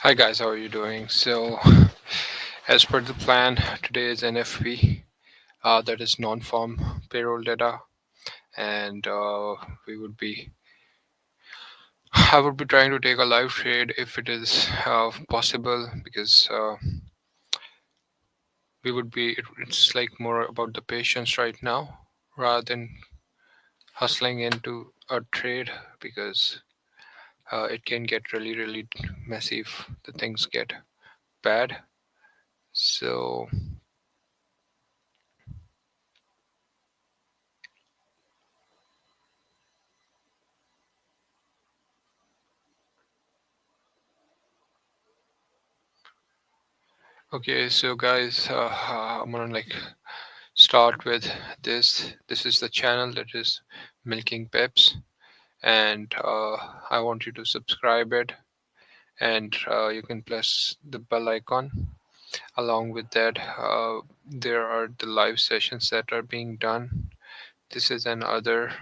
Hi guys, how are you doing? So, as per the plan, today is NFP, that is non-farm payroll data, and we would be, I would be trying to take a live trade if it is possible, because it's like more about the patience right now rather than hustling into a trade, because it can get really, really messy if the things get bad. So, okay, so guys, I'm gonna start with this. This is the channel that is Milking Peps, and I want you to subscribe it, and you can press the bell icon. Along with that, there are the live sessions that are being done. This is another.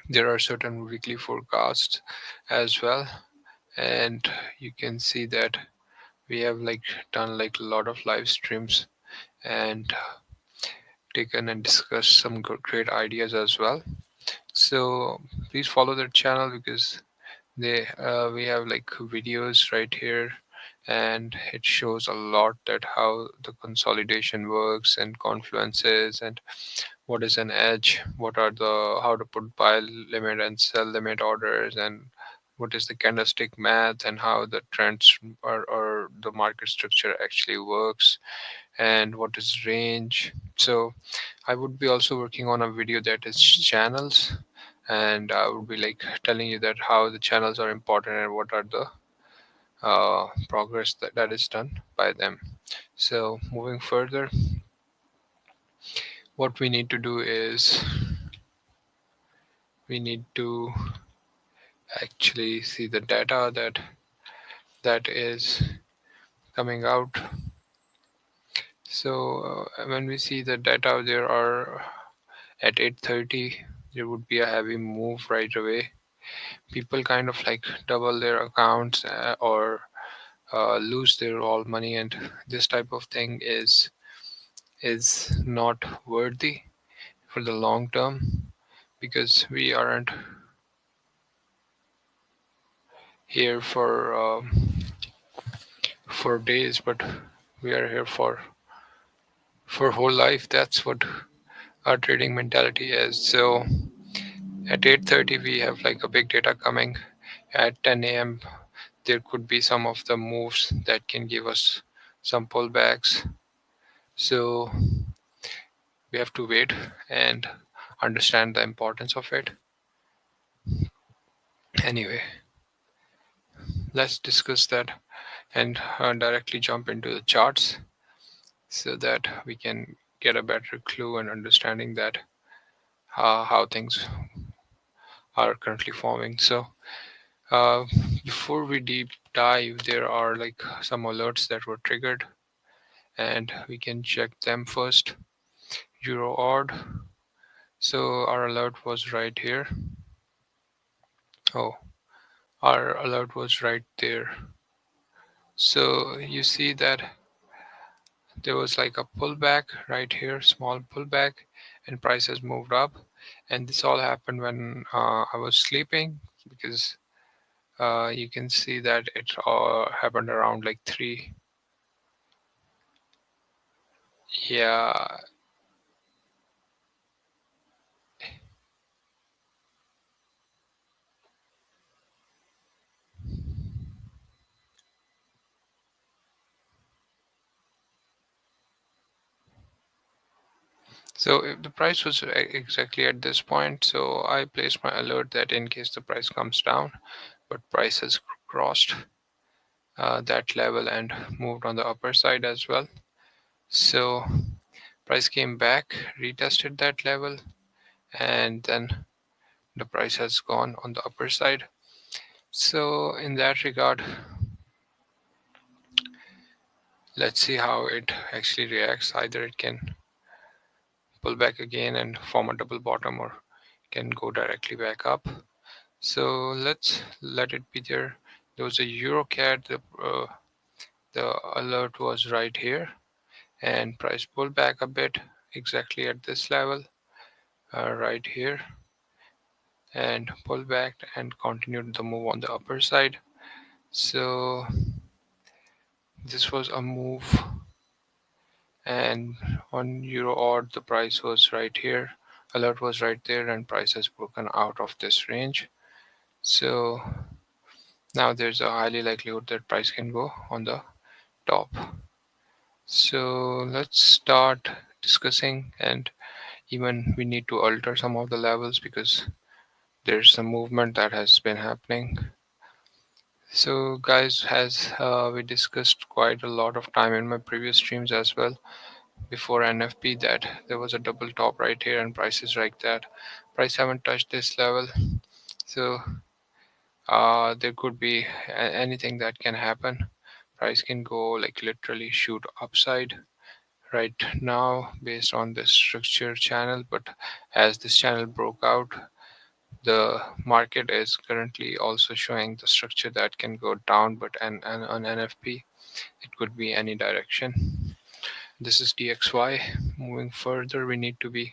There are certain weekly forecasts as well, and you can see that we have done a lot of live streams and taken and discussed some great ideas as well. So please follow their channel, because they we have videos right here, and it shows a lot that how the consolidation works and confluences, and what is an edge, what are the how to put buy limit and sell limit orders, and what is the candlestick math, and how the trends or the market structure actually works, and what is range. So I would be also working on a video that is channels, and I would be telling you that how the channels are important and what are the progress that is done by them. So moving further, what we need to do is we need to actually see the data that is coming out. So when we see the data, there are at 8:30 there would be a heavy move right away. People kind of double their accounts, or lose their all money, and this type of thing is not worthy for the long term, because we aren't here for days, but we are here for whole life. That's what our trading mentality is. So at 8:30 we have a big data coming. At 10 a.m. there could be some of the moves that can give us some pullbacks. So we have to wait and understand the importance of it. Anyway, let's discuss that and directly jump into the charts, so that we can get a better clue and understanding that how things are currently forming. So uh, before we deep dive, there are some alerts that were triggered, and we can check them first. Euro odd. So our alert was right here. Oh, our alert was right there. So you see that there was a pullback right here, small pullback, and prices moved up. And this all happened when I was sleeping, because you can see that it all happened around 3. Yeah. So if the price was exactly at this point, so I placed my alert that in case the price comes down, but price has crossed that level and moved on the upper side as well. So price came back, retested that level, and then the price has gone on the upper side. So in that regard, let's see how it actually reacts. Either it can pull back again and form a double bottom, or can go directly back up. So let's let it be there. There was a euro cat. The alert was right here, and price pulled back a bit exactly at this level, right here, and pulled back and continued the move on the upper side. So this was a move, and on euro odd the price was right here, alert was right there, and price has broken out of this range. So now there's a highly likelihood that price can go on the top. So let's start discussing, and even we need to alter some of the levels because there's some movement that has been happening. So guys, as we discussed quite a lot of time in my previous streams as well before NFP, that there was a double top right here and prices like that. Price haven't touched this level, so there could be anything that can happen. Price can go like literally shoot upside right now based on this structure channel, but as this channel broke out, the market is currently also showing the structure that can go down, but and on NFP it could be any direction. This is DXY. Moving further, we need to be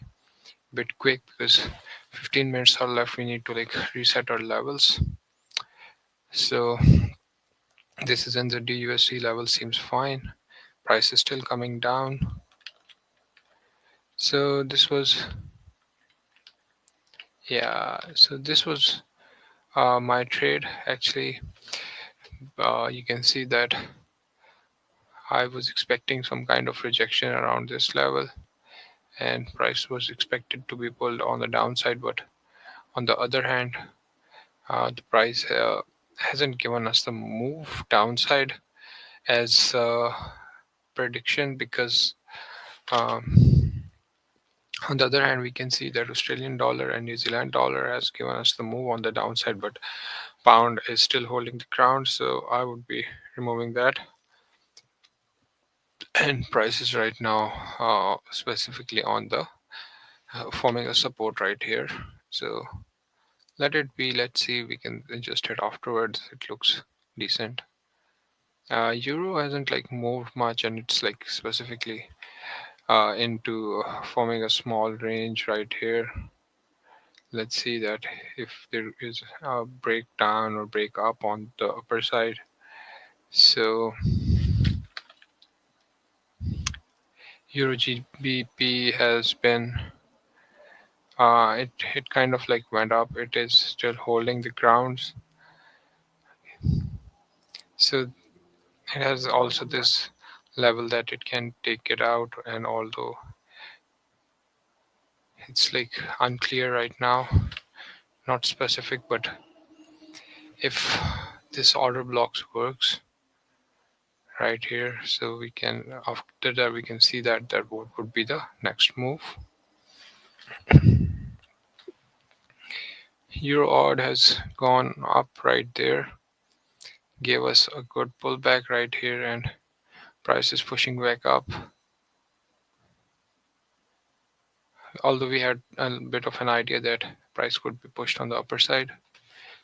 a bit quick because 15 minutes are left. We need to like reset our levels. So this is in the DUSD level, seems fine. Price is still coming down. So this was, yeah, so this was my trade. Actually, you can see that I was expecting some kind of rejection around this level, and price was expected to be pulled on the downside. But on the other hand, the price hasn't given us the move downside as prediction, because um, on the other hand we can see that Australian dollar and New Zealand dollar has given us the move on the downside, but pound is still holding the ground, so I would be removing that. And prices right now specifically on the forming a support right here, so let it be. Let's see, we can adjust it afterwards. It looks decent. Euro hasn't like moved much, and it's like specifically into forming a small range right here. Let's see that if there is a breakdown or break up on the upper side. So Euro GBP has been it kind of like went up. It is still holding the grounds. So it has also this level that it can take it out, and although it's like unclear right now, not specific, but if this order blocks works right here, so we can, after that we can see that what would be the next move. Euro odd has gone up right there, gave us a good pullback right here, and price is pushing back up, although we had a bit of an idea that price could be pushed on the upper side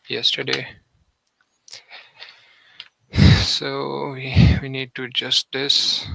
yesterday. So we need to adjust this.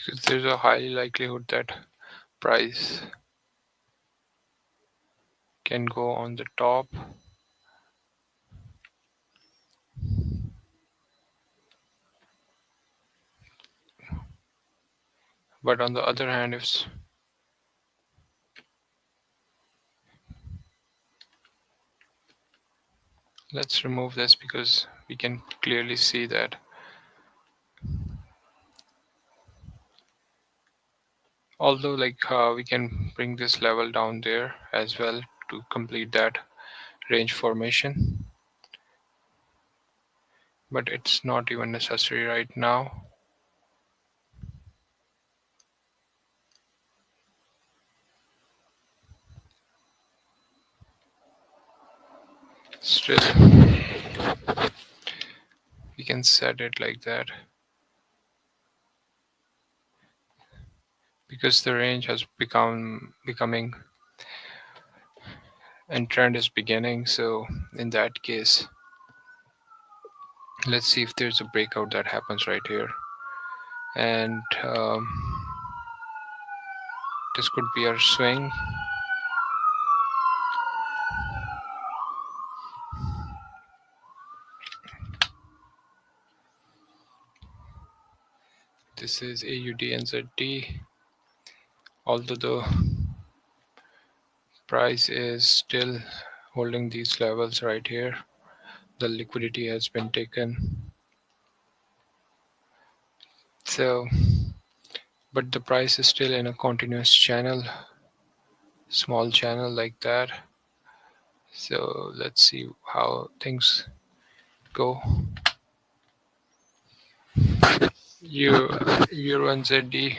Because there's a high likelihood that price can go on the top, but on the other hand, if let's remove this because we can clearly see that Although we can bring this level down there as well to complete that range formation, but it's not even necessary right now. Still, we can set it like that because the range has becoming and trend is beginning. So in that case, let's see if there's a breakout that happens right here, and this could be our swing. This is AUD and ZD. Although the price is still holding these levels right here, the liquidity has been taken. So, but the price is still in a continuous channel, small channel like that. So let's see how things go. Euro and ZD,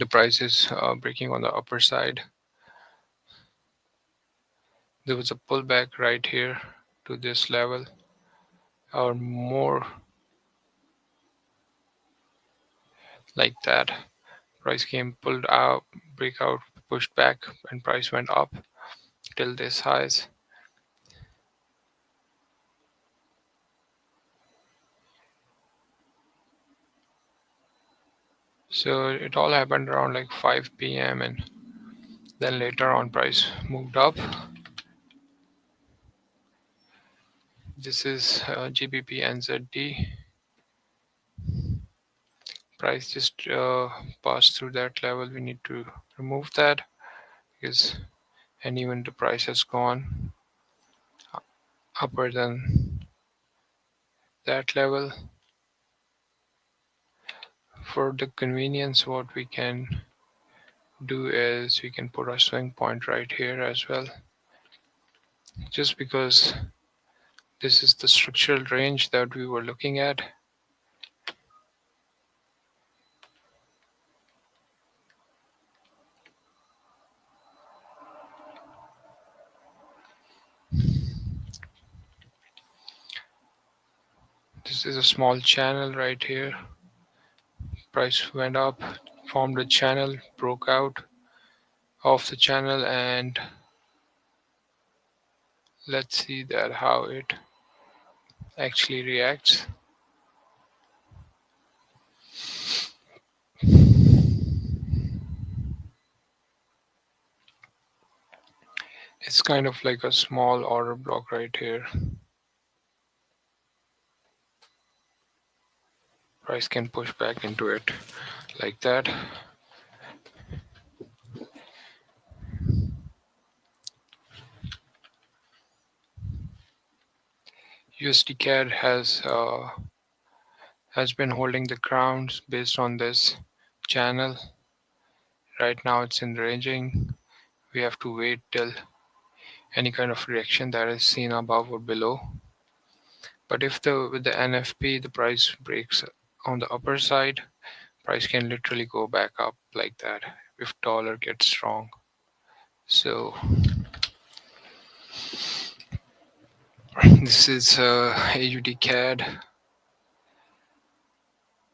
the price is breaking on the upper side. There was a pullback right here to this level, or more like that. Price came, pulled out, breakout, pushed back, and price went up till this highs. So it all happened around like 5 p.m. and then later on price moved up. This is GBP and ZD. Price just passed through that level. We need to remove that because, and even the price has gone upper than that level. For the convenience, what we can do is we can put a swing point right here as well, just because this is the structural range that we were looking at. This is a small channel right here. Price went up, formed a channel, broke out of the channel, and let's see that how it actually reacts. It's kind of like a small order block right here. Price can push back into it like that. USD CAD has been holding the ground based on this channel. Right now it's in ranging. We have to wait till any kind of reaction that is seen above or below. But if with the NFP the price breaks on the upper side, price can literally go back up like that if dollar gets strong. So this is AUD CAD.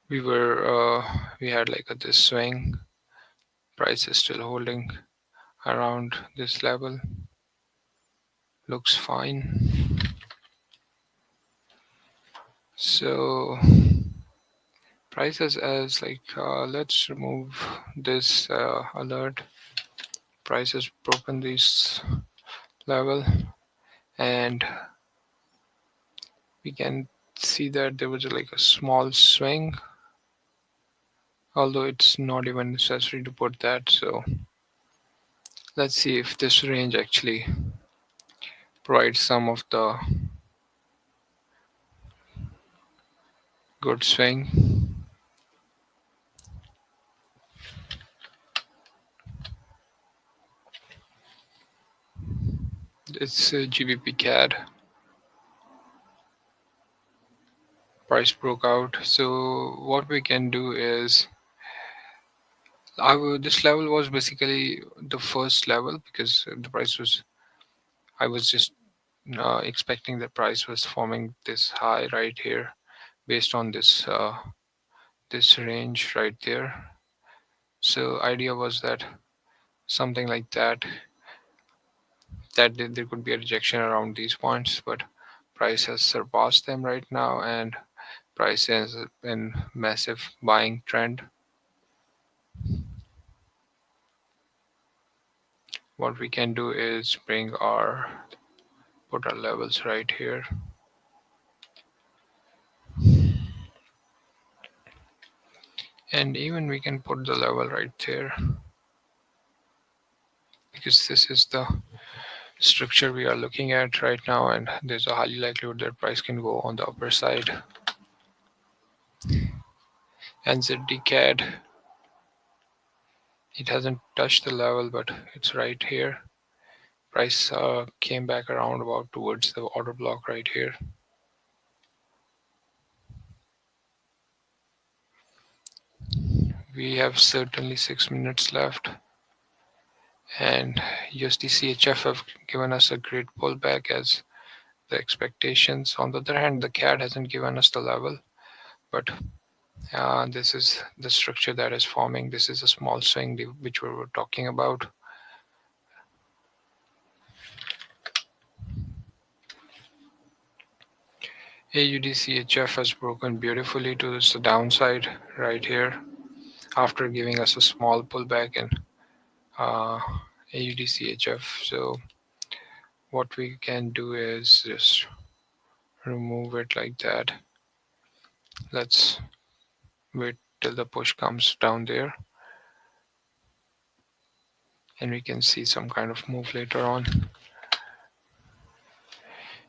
We had like this swing. Price is still holding around this level. Looks fine. So prices as let's remove this alert. Price has broken this level, and we can see that there was like a small swing, although it's not even necessary to put that. So let's see if this range actually provides some of the good swing. It's GBP CAD. Price broke out. So what we can do is, this level was basically the first level because the price was. I was just expecting the price was forming this high right here based on this range right there. So idea was that something like that there could be a rejection around these points, but price has surpassed them right now, and price is in massive buying trend. What we can do is put our levels right here, and even we can put the level right there because this is the structure we are looking at right now, and there's a highly likelihood that price can go on the upper side. NZD CAD, it hasn't touched the level, but it's right here. Price came back around about towards the order block right here. We have certainly 6 minutes left, and USD CHF have given us a great pullback as the expectations. On the other hand, the CAD hasn't given us the level, but this is the structure that is forming. This is a small swing which we were talking about. AUD-CHF has broken beautifully to the downside right here after giving us a small pullback in AUD-CHF. So what we can do is just remove it like that. Let's wait till the push comes down there, and we can see some kind of move later on.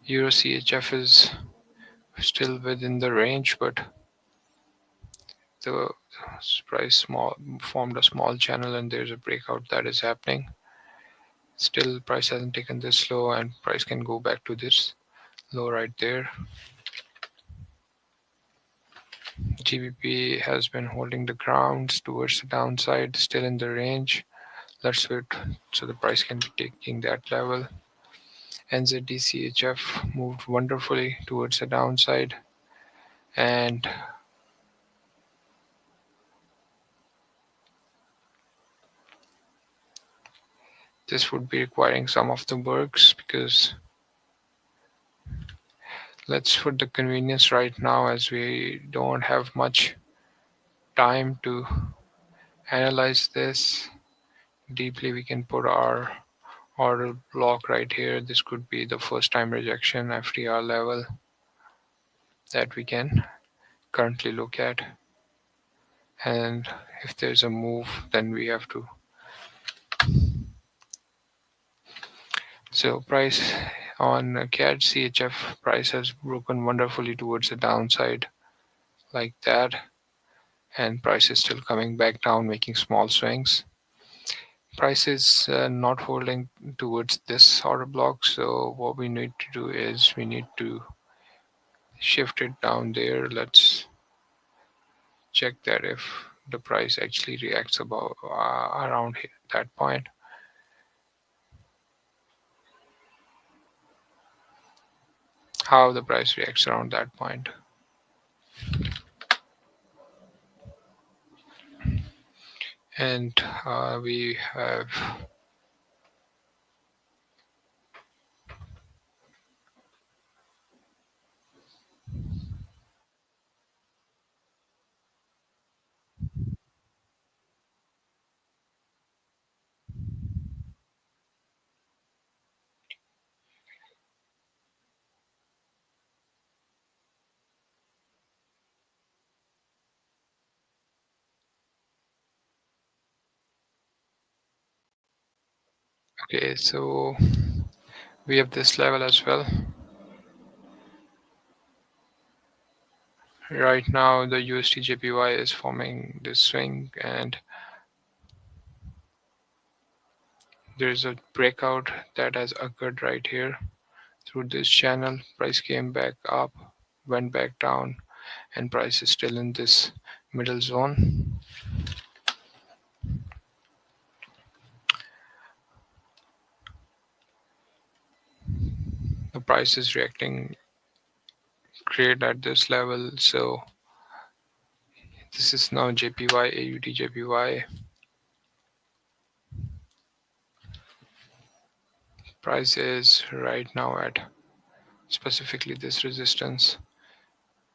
Euro CHF is still within the range, but the price formed a small channel, and there's a breakout that is happening. Still, price hasn't taken this low, and price can go back to this low right there. GBP has been holding the ground towards the downside, still in the range. Let's wait so the price can be taking that level. NZD-CHF moved wonderfully towards the downside, and this would be requiring some of the works because let's put the convenience right now, as we don't have much time to analyze this deeply. We can put our order block right here. This could be the first time rejection FTR level that we can currently look at, and if there's a move, then we have to. So price on CAD CHF, price has broken wonderfully towards the downside like that, and price is still coming back down, making small swings. Price is not holding towards this order block, so what we need to do is we need to shift it down there. Let's check that if the price actually reacts about around that point. How the price reacts around that point. And we have okay, so we have this level as well. Right now the USD JPY is forming this swing, and there is a breakout that has occurred right here through this channel. Price came back up, went back down, and price is still in this middle zone. The price is reacting great at this level. So this is now JPY, AUD, JPY. Price is right now at specifically this resistance.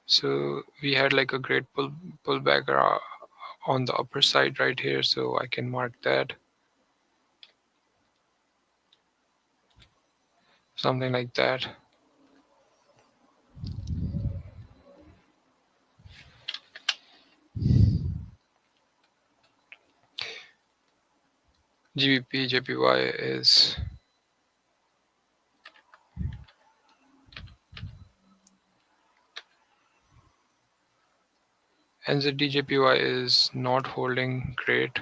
So we had like a great pullback on the upper side right here. So I can mark that something like that. GBP, JPY is NZD, JPY is not holding great.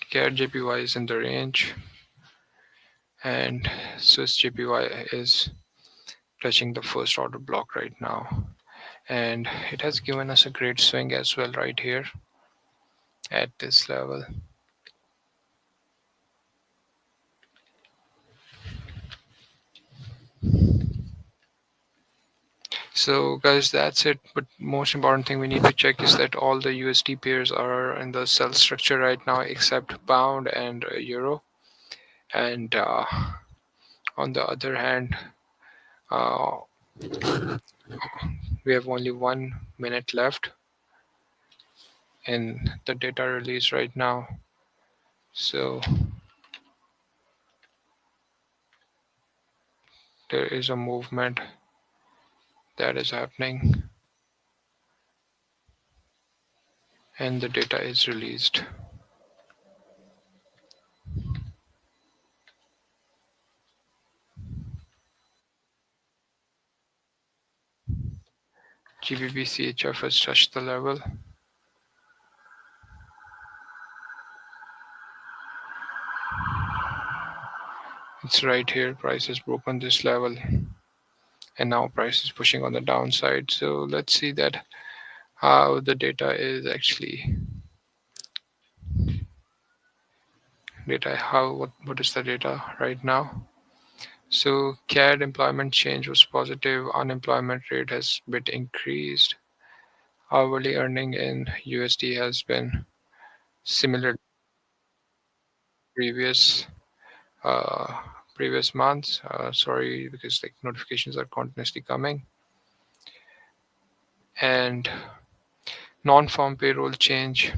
CAD JPY is in the range, and Swiss JPY is touching the first order block right now, and it has given us a great swing as well right here at this level. So guys, that's it. But most important thing we need to check is that all the USD pairs are in the sell structure right now except pound and euro. And on the other hand, uh, we have only 1 minute left in the data release right now. So there is a movement that is happening, and the data is released. GBP CHF has touched the level. It's right here. Price has broken this level, and now price is pushing on the downside. So let's see that how the data is actually data. What is the data right now? So CAD employment change was positive. Unemployment rate has bit increased. Hourly earning in USD has been similar to previous uh, previous months. Sorry, because like notifications are continuously coming. And non-farm payroll change.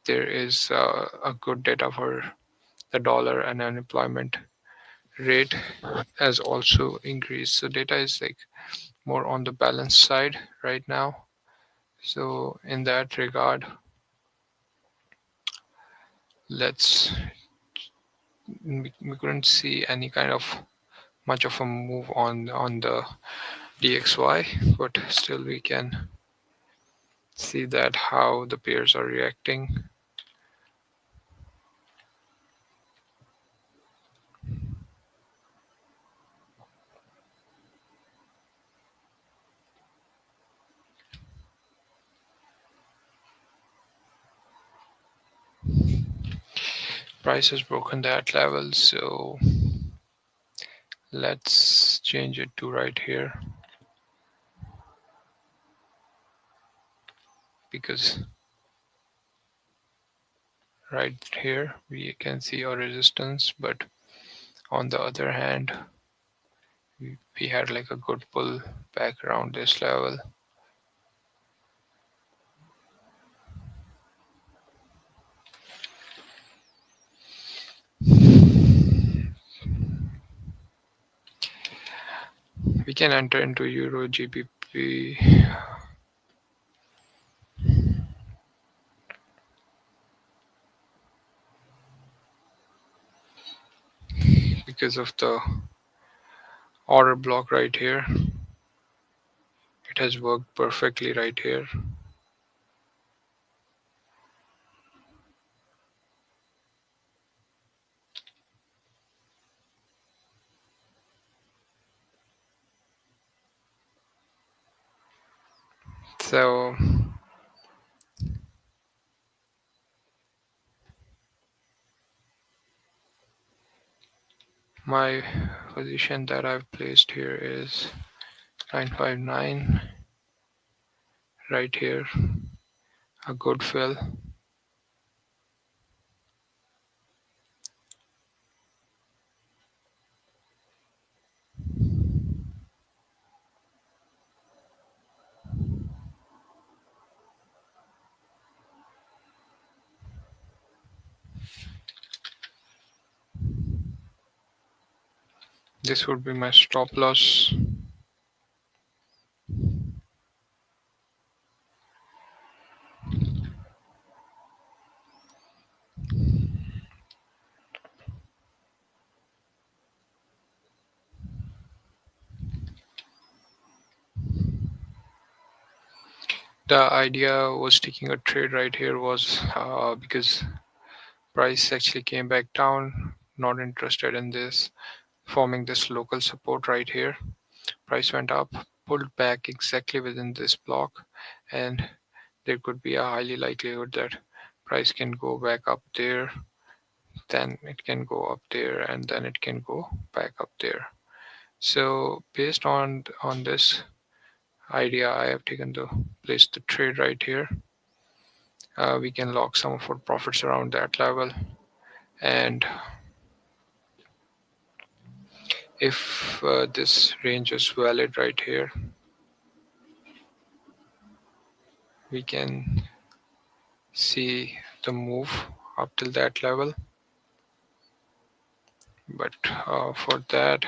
There is a good data for the dollar, and unemployment rate has also increased. So data is like more on the balance side right now. So in that regard, let's we couldn't see any kind of much of a move on the DXY, but still we can see that how the pairs are reacting. Price has broken that level, so let's change it to right here, because right here we can see our resistance, but on the other hand we had like a good pull back around this level. We can enter into Euro GBP because of the order block right here. It has worked perfectly right here. So my position that I've placed here is 959 right here, a good fill. This would be my stop loss. The idea was taking a trade right here was because price actually came back down, not interested in this, forming this local support right here. Price went up, pulled back exactly within this block, and there could be a highly likelihood that price can go back up there, then it can go up there, and then it can go back up there. So based on this idea, I have taken the place the trade right here. We can lock some of our profits around that level, and if this range is valid right here, we can see the move up till that level. But for that,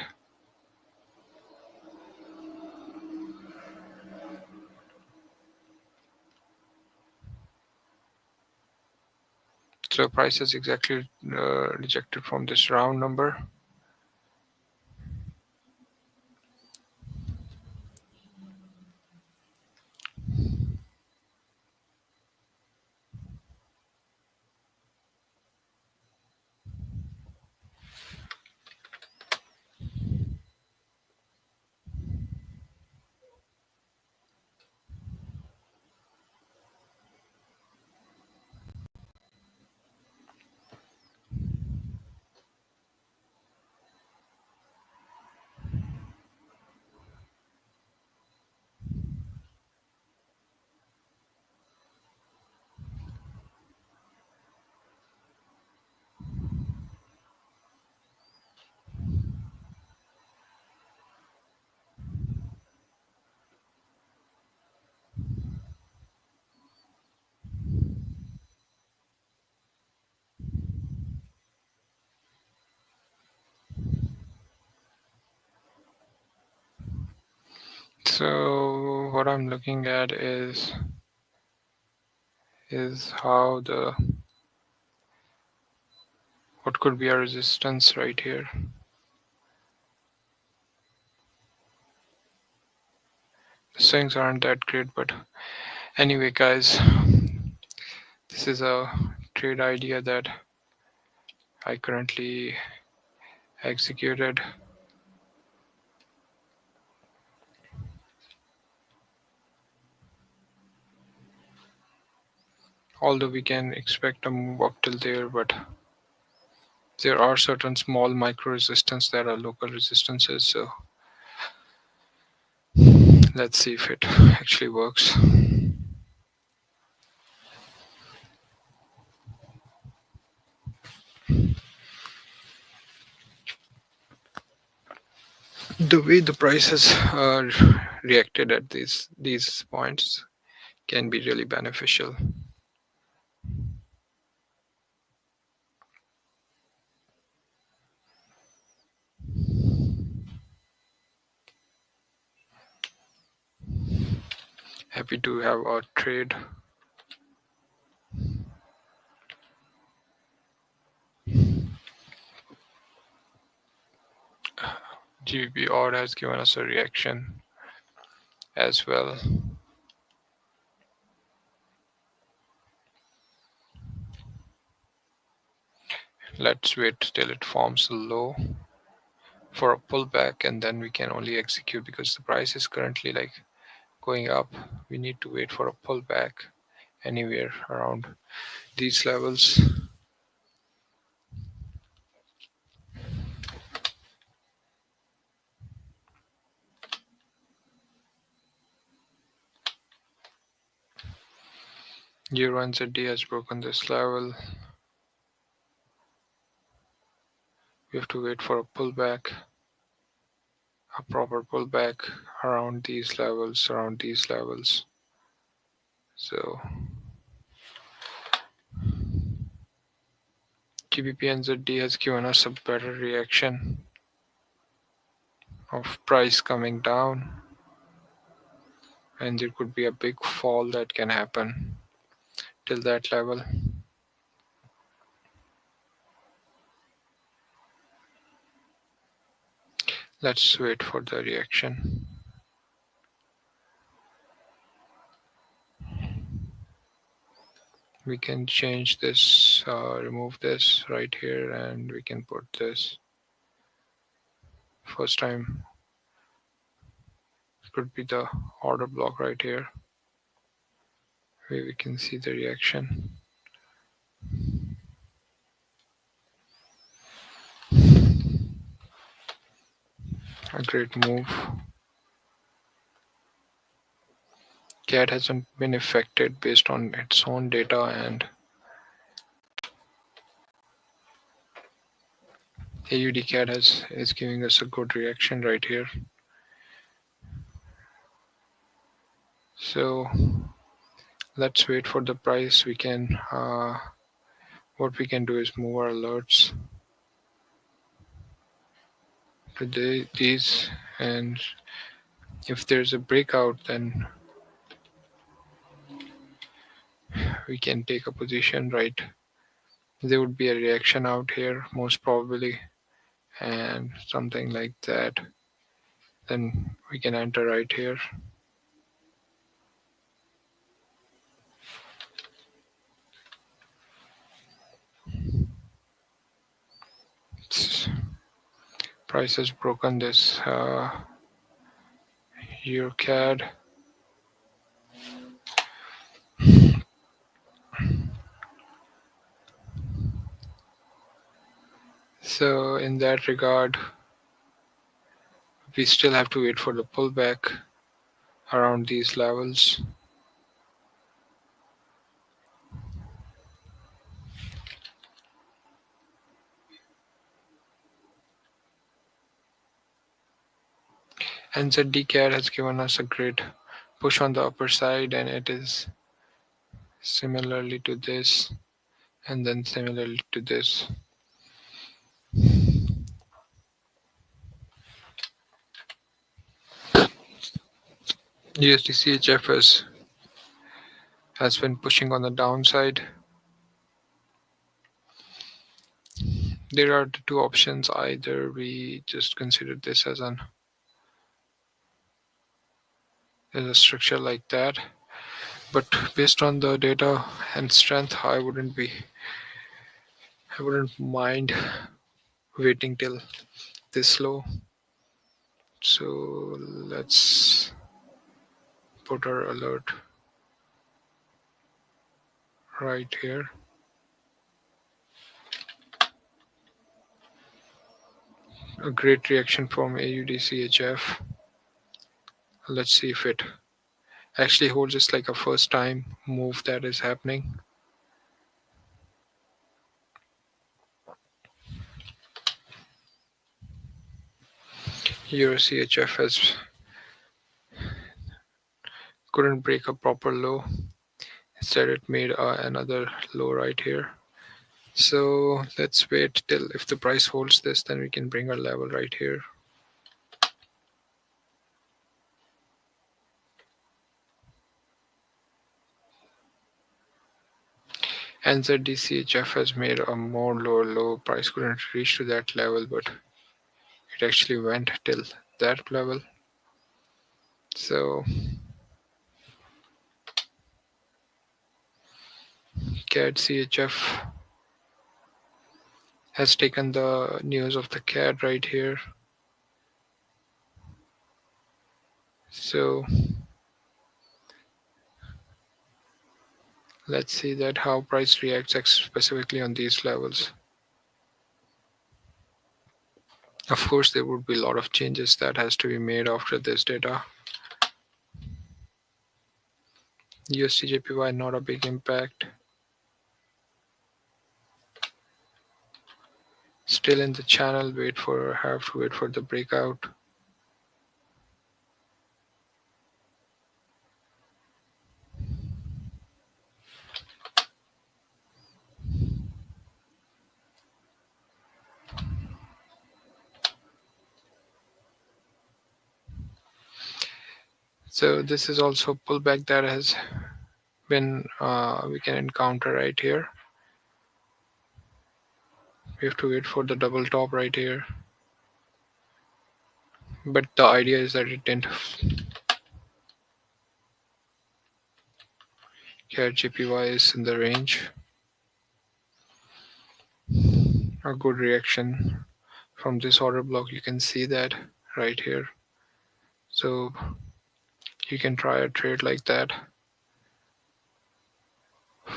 so price is exactly rejected from this round number. So what I'm looking at is how the what could be a resistance right here. The swings aren't that great, but anyway, guys, this is a trade idea that I currently executed. Although we can expect a move up till there, but there are certain small micro resistance that are local resistances. So let's see if it actually works. The way the prices are reacted at these points can be really beneficial. Happy to have a trade. GBR has given us a reaction as well. Let's wait till it forms a low for a pullback, and then we can only execute because the price is currently like going up. We need to wait for a pullback anywhere around these levels. Euro NZD has broken this level. We have to wait for a pullback, a proper pullback around these levels, So GBP NZD has given us a better reaction of price coming down, and there could be a big fall that can happen till that level. Let's wait for the reaction. We can change this, remove this right here, and we can put this. First time it could be the order block right here, where we can see the reaction. A great move. CAD hasn't been affected based on its own data, and AUD CAD is giving us a good reaction right here. So let's wait for the price. We can what we can do is move our alerts to these, and if there's a breakout, then we can take a position, right? There would be a reaction out here most probably, and something like that, then we can enter right here. Price has broken this Euro CAD. So in that regard, we still have to wait for the pullback around these levels. NZD CAD has given us a great push on the upper side, and it is similarly to this, and then similarly to this. USD CHF has been pushing on the downside. There are the two options. Either we just consider this as a structure like that, but based on the data and strength, I wouldn't mind waiting till this low. So let's put our alert right here. A great reaction from AUD CHF. Let's see if it actually holds. Just like a first time move that is happening. Euro CHF has couldn't break a proper low. Instead, it made another low right here. So let's wait till if the price holds this, then we can bring our level right here. NZD CHF has made a more lower low. Price couldn't reach to that level, but it actually went till that level. So CAD CHF has taken the news of the CAD right here. So Let's see that how price reacts specifically on these levels. Of course, there would be a lot of changes that has to be made after this data. USDJPY not a big impact. Still in the channel. Have to wait for the breakout. So this is also a pullback that has been we can encounter right here. We have to wait for the double top right here. But the idea is that it didn't. Here JPY is in the range. A good reaction from this order block. You can see that right here. So you can try a trade like that,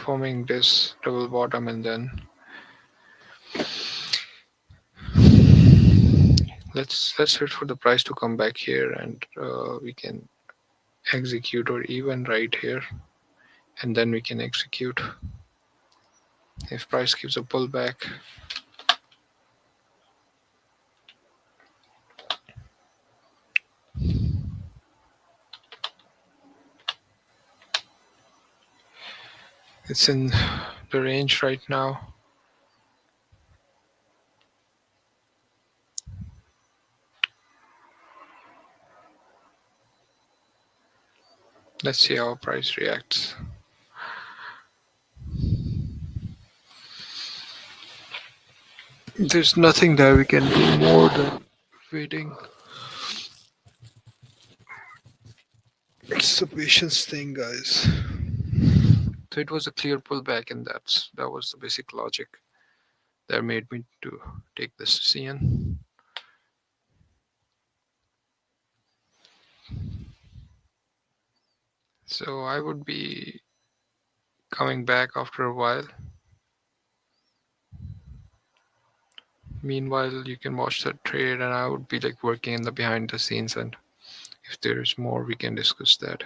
forming this double bottom, and then let's wait for the price to come back here, and we can execute, or even right here, and then we can execute if price gives a pullback. It's in the range right now. Let's see how price reacts. There's nothing that we can do more than waiting. It's a patience thing, guys. So it was a clear pullback, and that was the basic logic that made me to take this CN. So I would be coming back after a while. Meanwhile, you can watch the trade, and I would be like working in the behind the scenes, and if there's more, we can discuss that.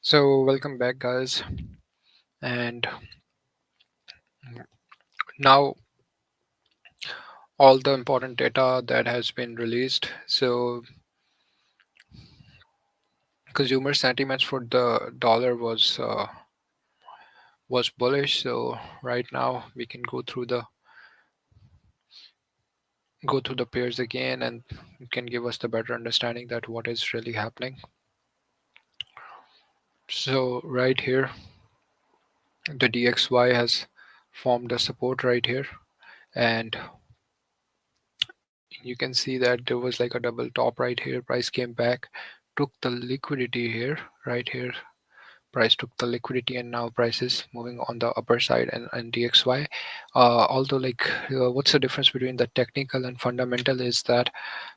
So welcome back, guys. And now all the important data that has been released. So consumer sentiments for the dollar was bullish. So right now we can go through the pairs again, and it can give us the better understanding that what is really happening. So right here, the DXY has formed a support right here, and you can see that there was like a double top right here. Price came back, took the liquidity here, right here. Price took the liquidity, and now price is moving on the upper side and DXY. Although what's the difference between the technical and fundamental is that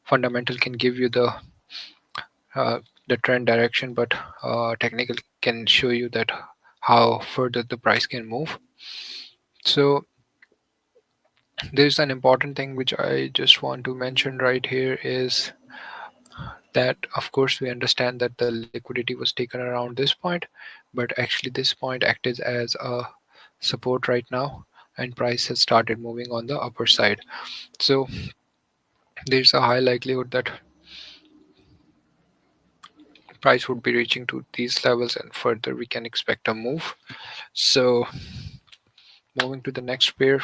fundamental can give you uh, the trend direction, but technical can show you that how further the price can move. So there's an important thing which I just want to mention right here is that of course we understand that the liquidity was taken around this point, but actually this point acted as a support right now, and price has started moving on the upper side. So there's a high likelihood that price would be reaching to these levels, and further we can expect a move. So moving to the next pair,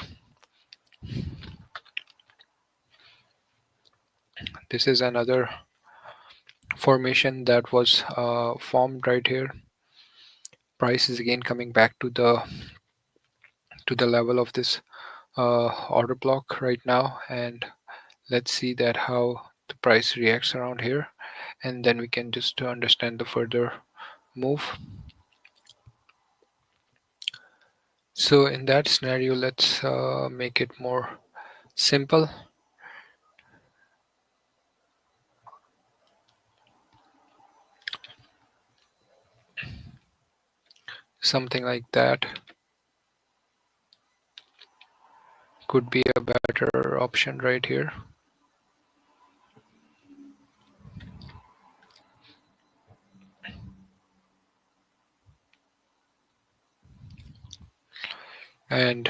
this is another formation that was formed right here. Price is again coming back to the level of this order block right now, and let's see that how the price reacts around here, and then we can just understand the further move. So in that scenario, let's make it more simple, something like that could be a better option right here. And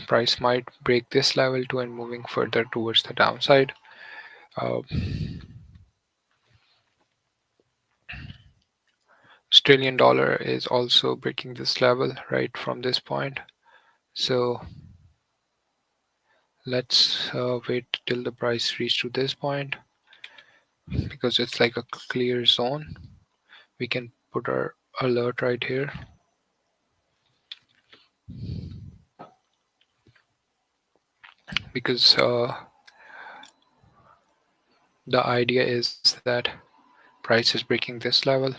price might break this level too and moving further towards the downside. uh, Australian dollar is also breaking this level right from this point. So let's wait till the price reach to this point, because it's like a clear zone. We can put our alert right here, because the idea is that price is breaking this level.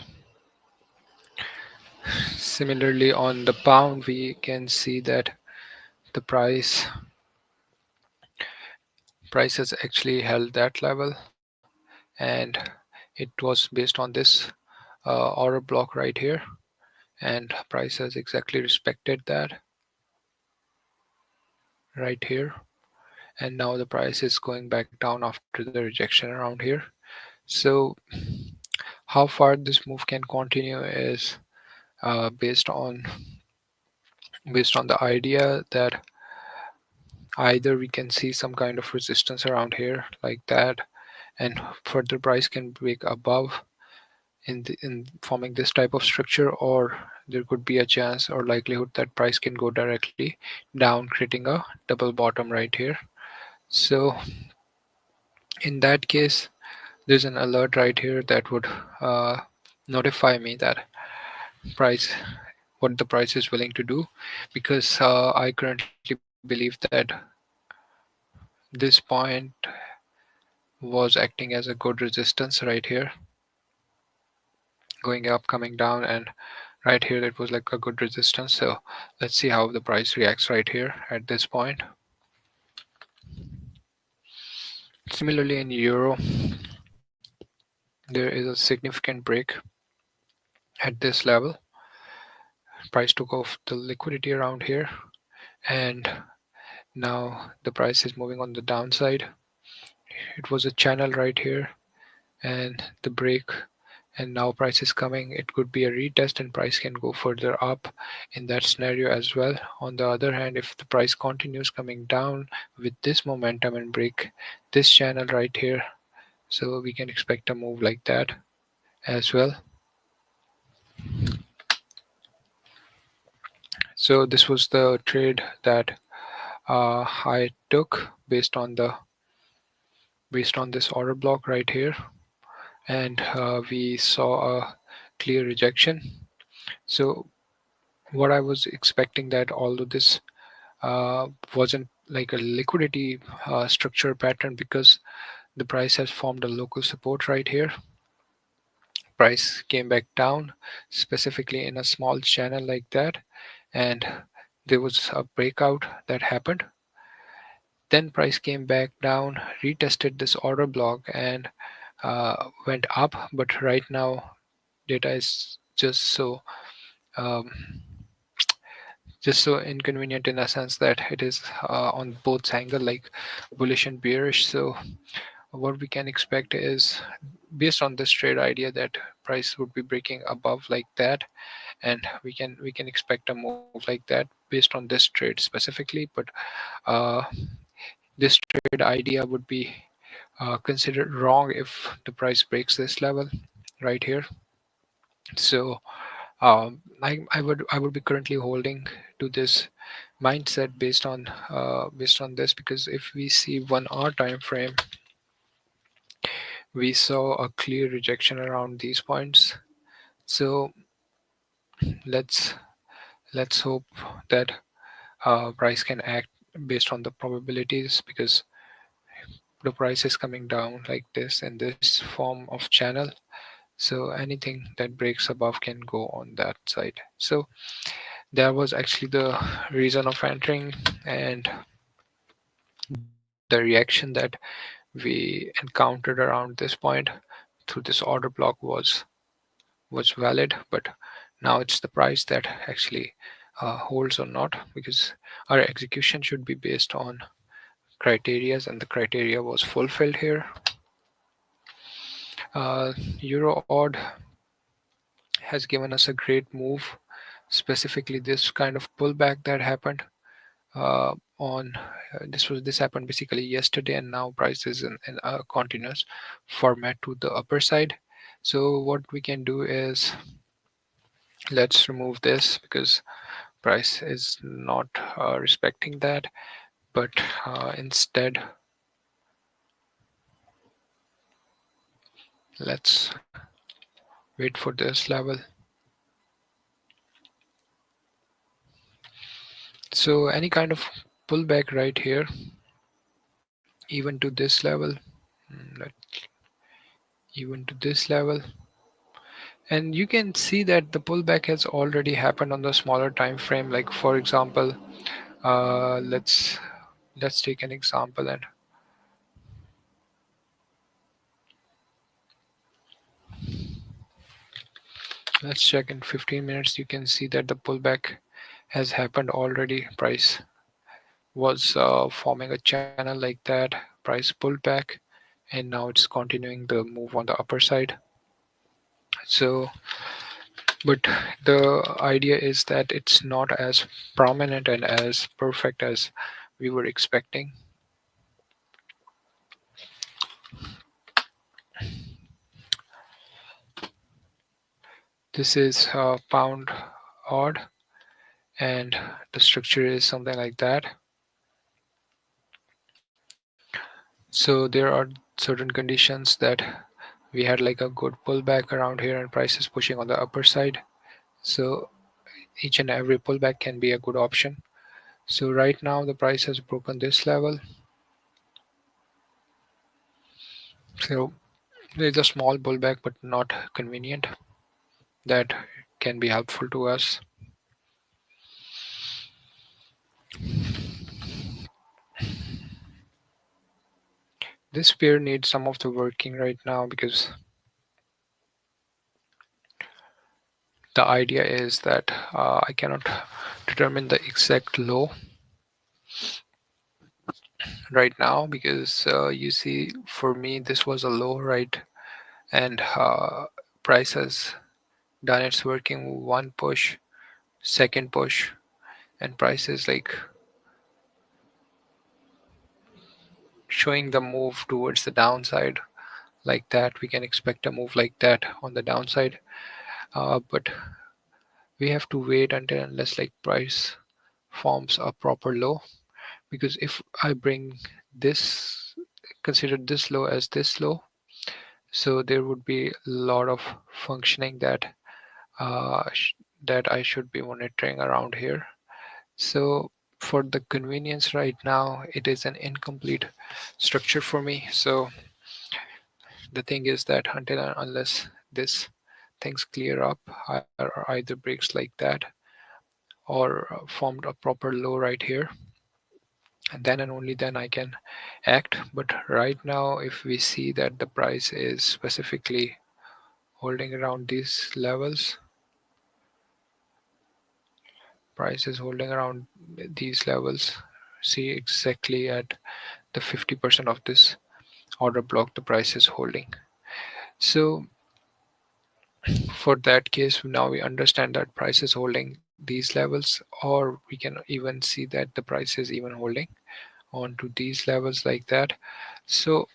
Similarly, on the pound, we can see that the price has actually held that level, and it was based on this order block right here, and price has exactly respected that right here, and now the price is going back down after the rejection around here. So how far this move can continue is based on the idea that either we can see some kind of resistance around here like that, and further price can break above in forming this type of structure, or there could be a chance or likelihood that price can go directly down, creating a double bottom right here. So in that case, there's an alert right here that would uh, notify me that price what the price is willing to do, because I currently believe that this point was acting as a good resistance right here, going up, coming down, and right here it was like a good resistance. So let's see how the price reacts right here at this point. Similarly, in euro, there is a significant break at this level. Price took off the liquidity around here, and now the price is moving on the downside. It was a channel right here, and the break and now price is coming. It could be a retest and price can go further up in that scenario as well. On the other hand, if the price continues coming down with this momentum and break this channel right here, so we can expect a move like that as well. So this was the trade that I took based on this order block right here, and we saw a clear rejection. So what I was expecting, that although this wasn't like a liquidity structure pattern, because the price has formed a local support right here, price came back down specifically in a small channel like that, and there was a breakout that happened. Then price came back down, retested this order block, and went up. But right now data is um, just so inconvenient in a sense that it is on both angle, like bullish and bearish. So what we can expect is, based on this trade idea, that price would be breaking above like that, and we can expect a move like that based on this trade specifically. But uh, this trade idea would be considered wrong if the price breaks this level right here. So I would be currently holding to this mindset based on this, because if we see 1 hour time frame, we saw a clear rejection around these points. So let's let's hope that price can act based on the probabilities, because the price is coming down like this in this form of channel. So anything that breaks above can go on that side. So that was actually the reason of entering, and the reaction that we encountered around this point through this order block was valid. But now it's the price that actually holds or not, because our execution should be based on criterias, and the criteria was fulfilled here. uh, Euro odd has given us a great move, specifically this kind of pullback that happened on this happened basically yesterday, and now price is in a continuous format to the upper side. So what we can do is, let's remove this, because price is not respecting that. But instead, let's wait for this level. So any kind of pullback right here, even to this level, even to this level, and you can see that the pullback has already happened on the smaller time frame. Like for example, let's take an example, and let's check in 15 minutes. You can see that the pullback has happened already. Price was forming a channel like that, price pulled back, and now it's continuing the move on the upper side. So but the idea is that it's not as prominent and as perfect as we were expecting. This is pound odd, and the structure is something like that. So there are certain conditions that we had like a good pullback around here, and price is pushing on the upper side. So each and every pullback can be a good option. So right now the price has broken this level. So there's a small pullback, but not convenient. That can be helpful to us. This pair needs some of the working right now, because the idea is that I cannot determine the exact low right now, because you see, for me this was a low, right? And price has done its working one push, second push, and price is like showing the move towards the downside like that. We can expect a move like that on the downside, but we have to wait until unless like price forms a proper low, because if I bring this, consider this low as this low, so there would be a lot of functioning that I should be monitoring around here. So for the convenience right now, it is an incomplete structure for me. So the thing is that until and unless this things clear up, or either breaks like that or formed a proper low right here, and then and only then I can act. But right now, if we see that the price is specifically holding around these levels, price is holding around these levels, see exactly at the 50% of this order block the price is holding. So for that case, now we understand that price is holding these levels, or we can even see that the price is even holding on to these levels like that. So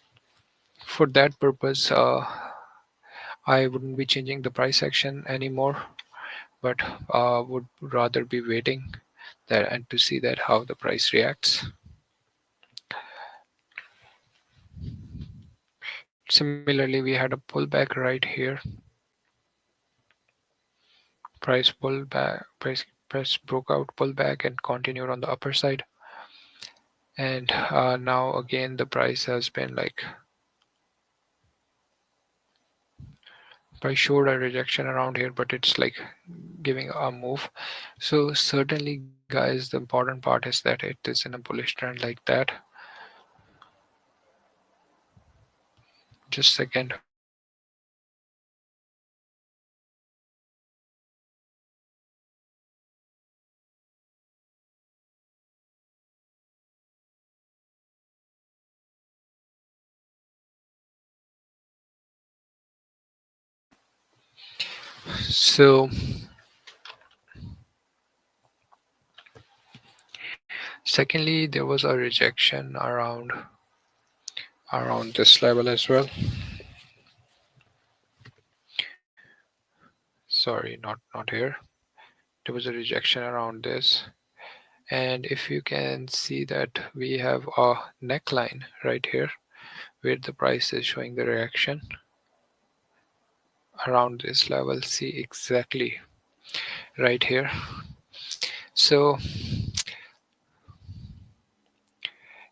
for that purpose, I wouldn't be changing the price action anymore, but would rather be waiting that and to see that how the price reacts. Similarly, we had a pullback right here. Price pulled back, price broke out, pulled back, and continued on the upper side. And now again, the price has been like price showed a rejection around here, but it's like giving a move. So certainly, guys, the important part is that it is in a bullish trend like that. Just a second. So secondly, there was a rejection around this level as well. Sorry, not here. There was a rejection around this. And if you can see that we have a neckline right here where the price is showing the reaction around this level. See exactly right here. So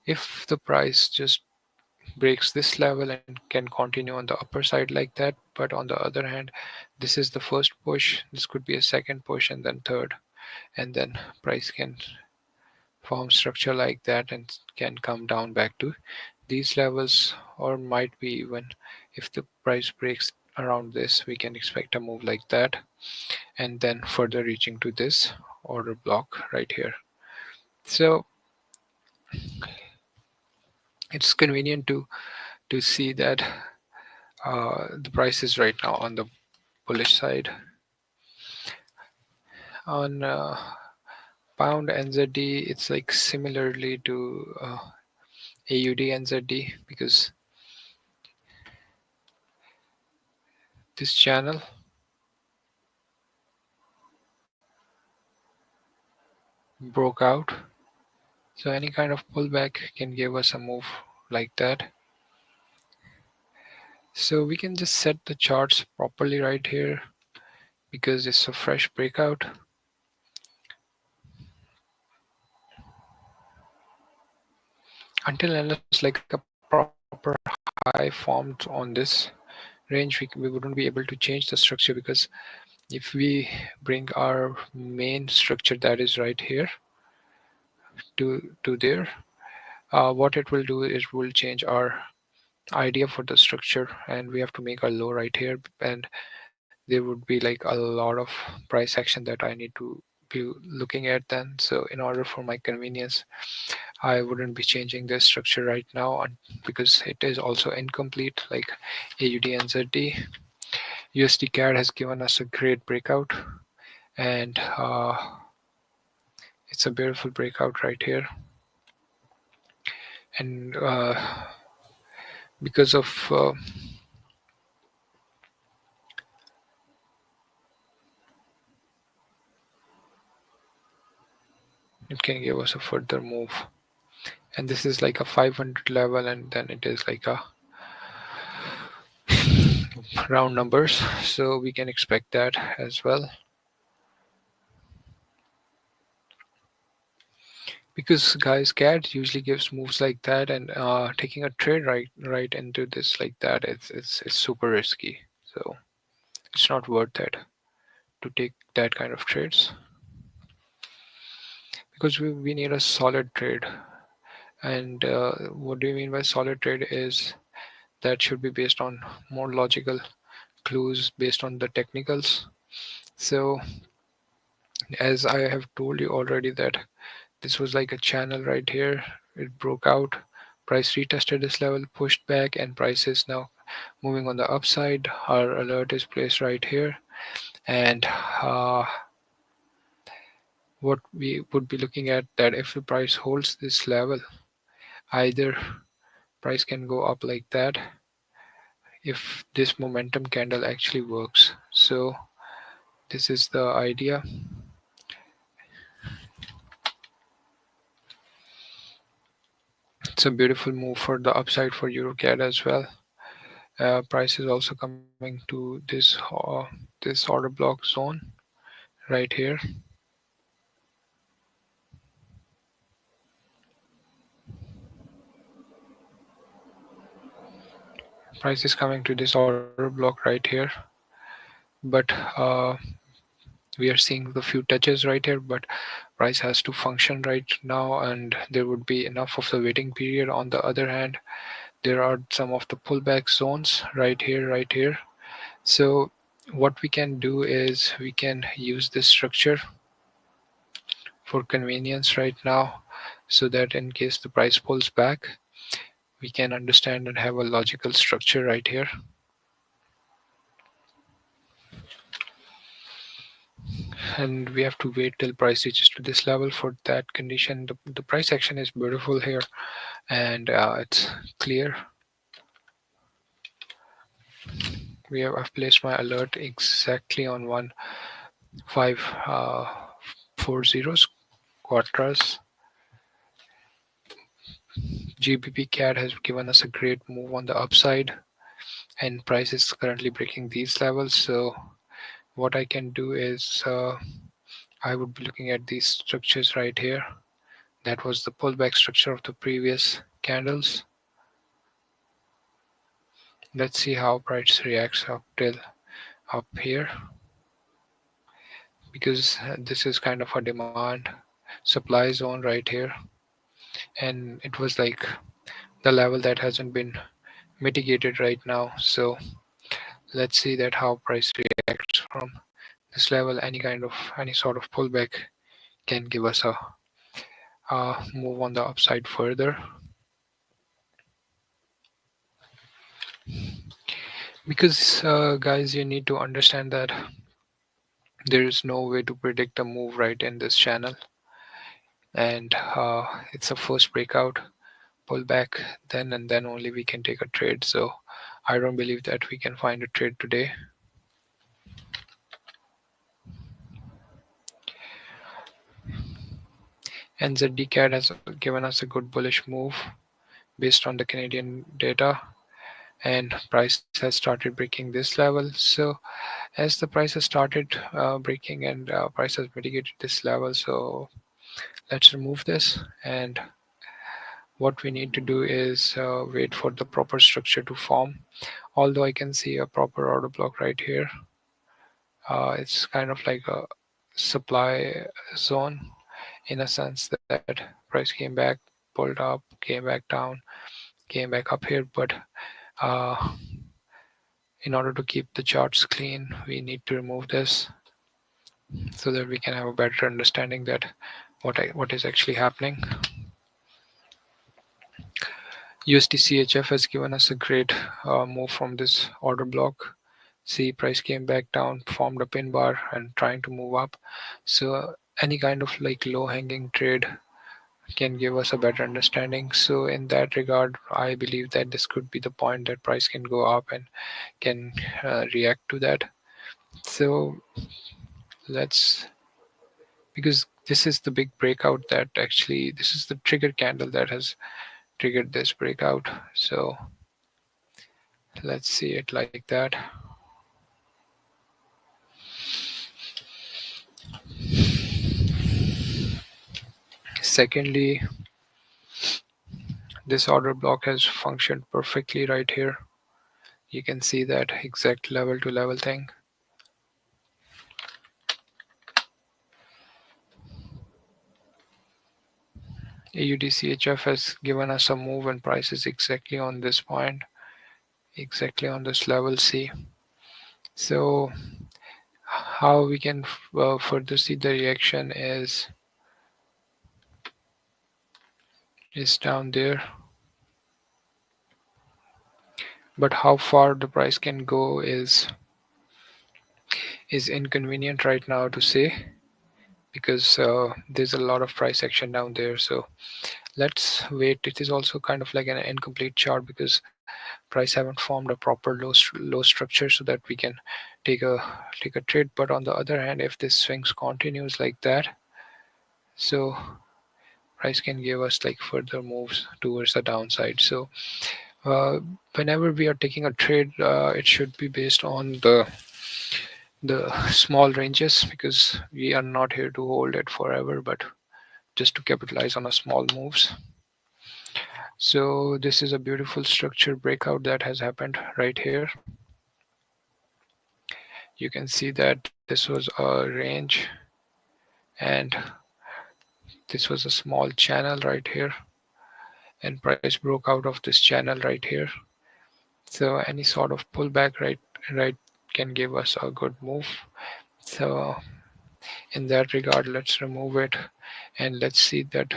if the price just breaks this level and can continue on the upper side like that, but on the other hand, this is the first push, this could be a second push, and then third, and then price can form structure like that and can come down back to these levels, or might be even if the price breaks around this, we can expect a move like that, and then further reaching to this order block right here. So it's convenient to see that the price is right now on the bullish side. On pound NZD, it's like similarly to AUD NZD, because this channel broke out. So any kind of pullback can give us a move like that. So we can just set the charts properly right here because it's a fresh breakout. Until unless like a proper high formed on this range, we wouldn't be able to change the structure, because if we bring our main structure that is right here to there, what it will do is will change our idea for the structure, and we have to make a low right here, and there would be like a lot of price action that I need to be looking at then. So in order for my convenience, I wouldn't be changing this structure right now because it is also incomplete like AUD and ZD. USD CAD has given us a great breakout, and it's a beautiful breakout right here. And because of it can give us a further move, and this is like a 500 level, and then it is like a round numbers, so we can expect that as well. Because guys, CAD usually gives moves like that, and taking a trade right into this like that, it's super risky. So it's not worth it to take that kind of trades, because we need a solid trade. And what do you mean by solid trade is that should be based on more logical clues based on the technicals. So as I have told you already that this was like a channel right here. It broke out, price retested this level, pushed back, and price is now moving on the upside. Our alert is placed right here, and uh, what we would be looking at that if the price holds this level, either price can go up like that if this momentum candle actually works. So this is the idea. It's a beautiful move for the upside for EuroCAD as well. Price is also coming to this order block zone right here. Price is coming to this order block right here, but we are seeing the few touches right here, but price has to function right now, and there would be enough of the waiting period. On the other hand, there are some of the pullback zones right here. So what we can do is we can use this structure for convenience right now, so that in case the price pulls back, we can understand and have a logical structure right here. And we have to wait till price reaches to this level for that condition. The price action is beautiful here, and it's clear. I've placed my alert exactly on 1540 quattras. GBP CAD has given us a great move on the upside, and price is currently breaking these levels. So what I can do is I would be looking at these structures right here. That was the pullback structure of the previous candles. Let's see how price reacts up till up here, because this is kind of a demand supply zone right here, and it was like the level that hasn't been mitigated right now. So let's see that how price reacts from this level. Any sort of pullback can give us a move on the upside further, because guys, you need to understand that there is no way to predict a move right in this channel, and it's a first breakout, pull back, then and then only we can take a trade. So I don't believe that we can find a trade today. NZD-CAD has given us a good bullish move based on the Canadian data, and price has started breaking this level. So as the price has started breaking, and price has mitigated this level, so let's remove this. And what we need to do is wait for the proper structure to form. Although I can see a proper order block right here, it's kind of like a supply zone, in a sense that price came back, pulled up, came back down, came back up here. But uh, in order to keep the charts clean, we need to remove this, so that we can have a better understanding that what is actually happening. USD CHF has given us a great move from this order block. See, price came back down, formed a pin bar and trying to move up. So any kind of like low hanging trade can give us a better understanding. So in that regard, I believe that this could be the point that price can go up and can react to that. So let's, because this is the big breakout that actually, this is the trigger candle that has triggered this breakout. So let's see it like that. Secondly, this order block has functioned perfectly right here. You can see that exact level to level thing. AUDCHF has given us a move and prices exactly on this point, exactly on this level C. So how we can further see the reaction is down there, but how far the price can go is inconvenient right now to say, because there's a lot of price action down there. So let's wait. It is also kind of like an incomplete chart because price haven't formed a proper low structure so that we can take a take a trade. But on the other hand, if this swings continues like that, so price can give us like further moves towards the downside. So uh, whenever we are taking a trade, it should be based on the small ranges, because we are not here to hold it forever, but just to capitalize on a small moves. So this is a beautiful structure breakout that has happened right here. You can see that this was a range and this was a small channel right here, and price broke out of this channel right here. So any sort of pullback right can give us a good move. So in that regard, let's remove it and let's see that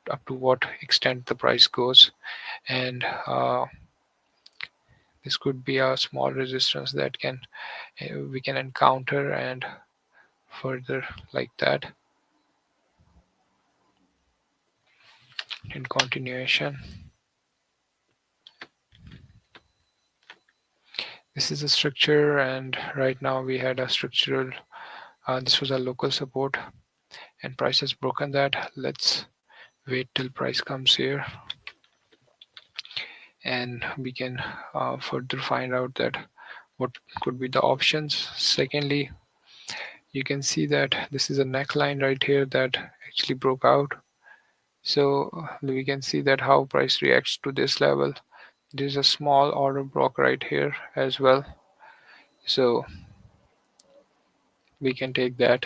up to what extent the price goes. And this could be a small resistance that can we can encounter and further like that in continuation. This is a structure, and right now we had a structural, this was a local support and price has broken that. Let's wait till price comes here and we can further find out that what could be the options. Secondly, you can see that this is a neckline right here that actually broke out. So we can see that how price reacts to this level. There's a small order block right here as well. So we can take that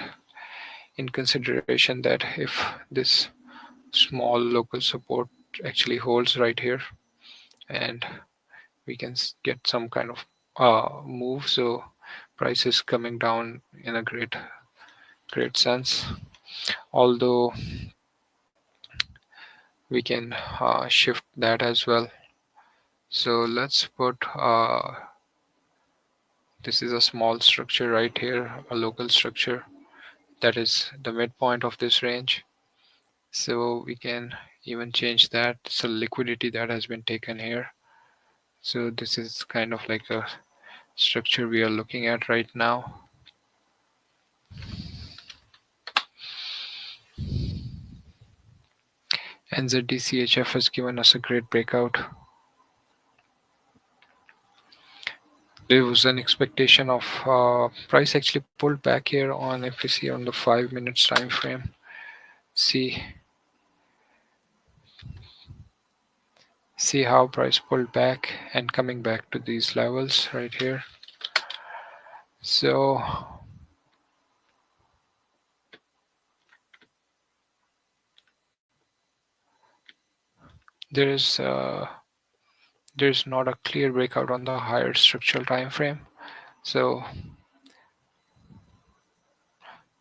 in consideration, that if this small local support actually holds right here and we can get some kind of move, so price is coming down in a great sense. Although we can shift that as well. So let's put this is a small structure right here, a local structure that is the midpoint of this range. So we can even change that. So liquidity that has been taken here. So this is kind of like a structure we are looking at right now. NZDCHF has given us a great breakout. There was an expectation of price actually pulled back here on, if we see on the 5 minutes time frame. See how price pulled back and coming back to these levels right here. So there is there's not a clear breakout on the higher structural time frame. So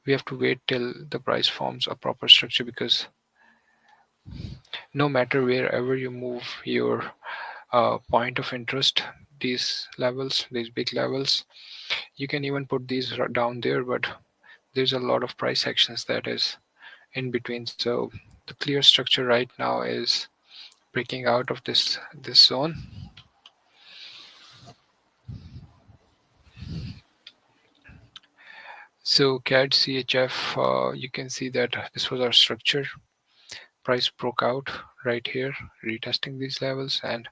we have to wait till the price forms a proper structure, because no matter wherever you move your point of interest, these levels, these big levels, You can even put these down there, but there's a lot of price actions that is in between. So the clear structure right now is breaking out of this zone. So CAD CHF, you can see that this was our structure. Price broke out right here, retesting these levels, and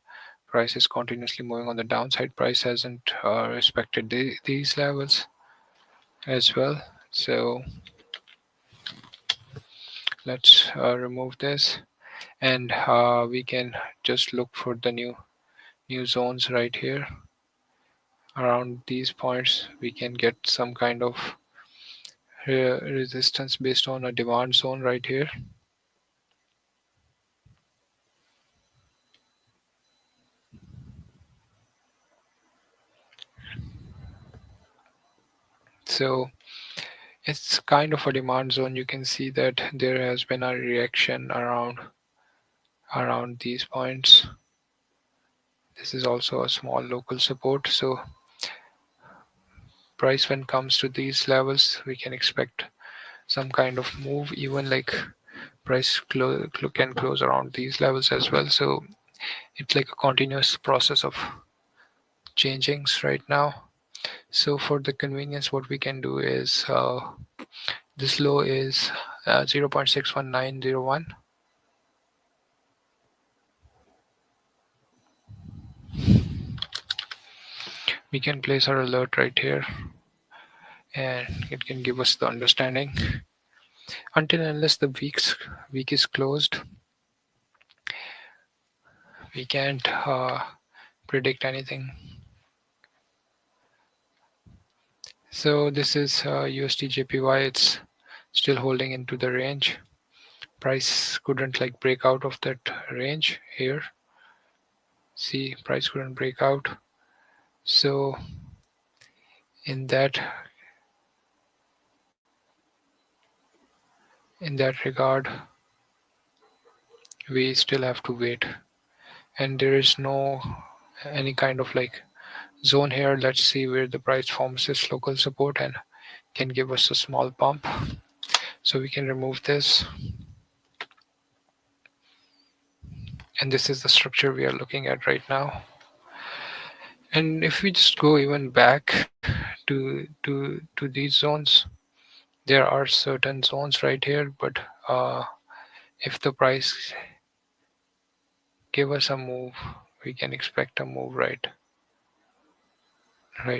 price is continuously moving on the downside. Price hasn't respected these levels as well. So let's remove this, and we can just look for the new zones right here. Around these points, we can get some kind of resistance based on a demand zone right here. So it's kind of a demand zone. You can see that there has been a reaction around these points. This is also a small local support. So price when comes to these levels, we can expect some kind of move, even like price can close around these levels as well. So it's like a continuous process of changings right now. So for the convenience, what we can do is this low is 0.61901. We can place our alert right here, and it can give us the understanding. Until unless the week is closed, we can't predict anything. So this is USD JPY. It's still holding into the range. Price couldn't like break out of that range here. See, price couldn't break out. So in that regard, we still have to wait, and there is no any kind of like zone here. Let's see where the price forms its local support and can give us a small pump. So we can remove this, and this is the structure we are looking at right now. And if we just go even back to these zones, there are certain zones right here, but if the price give us a move, we can expect a move right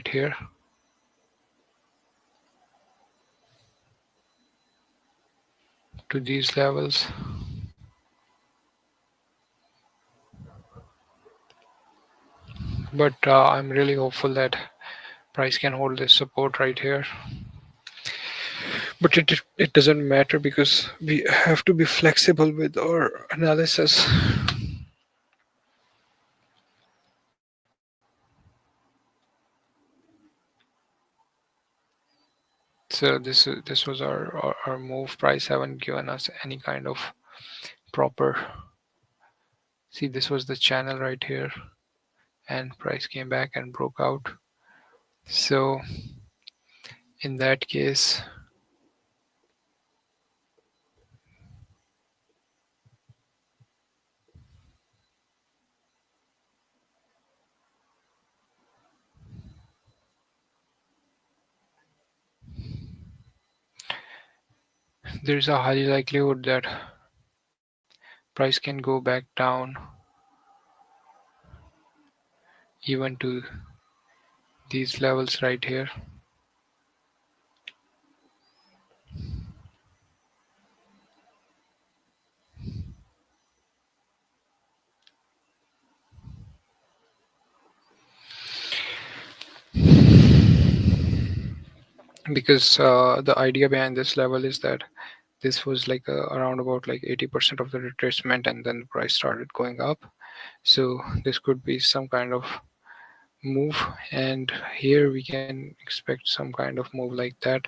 here. To these levels. But I'm really hopeful that price can hold this support right here. But it doesn't matter because we have to be flexible with our analysis. So this was our move. Price haven't given us any kind of proper. See, this was the channel right here, and price came back and broke out. So in that case, there's a high likelihood that price can go back down even to these levels right here. Because the idea behind this level is that this was like around about like 80% of the retracement, and then the price started going up. So this could be some kind of move, and here we can expect some kind of move like that.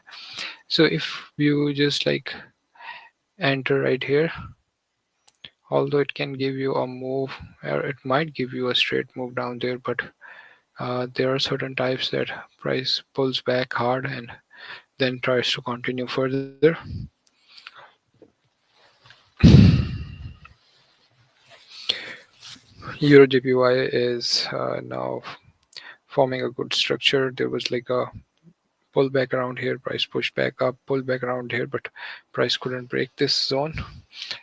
So if you just like enter right here, although it can give you a move, or it might give you a straight move down there, but There are certain types that price pulls back hard and then tries to continue further. Euro JPY is now forming a good structure. There was like a pull back around here, price pushed back up, pull back around here, but price couldn't break this zone.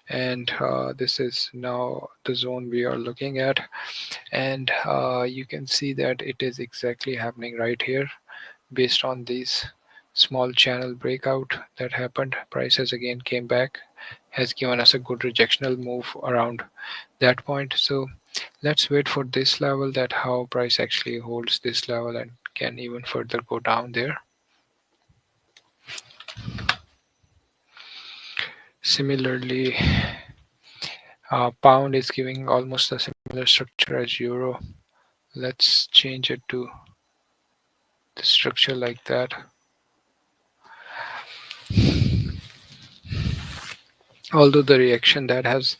And this is now the zone we are looking at. And you can see that it is exactly happening right here based on these small channel breakout that happened. Price has again came back, has given us a good rejectional move around that point. So let's wait for this level, that how price actually holds this level and can even further go down there. Similarly, pound is giving almost a similar structure as euro. Let's change it to the structure like that. Although the reaction that has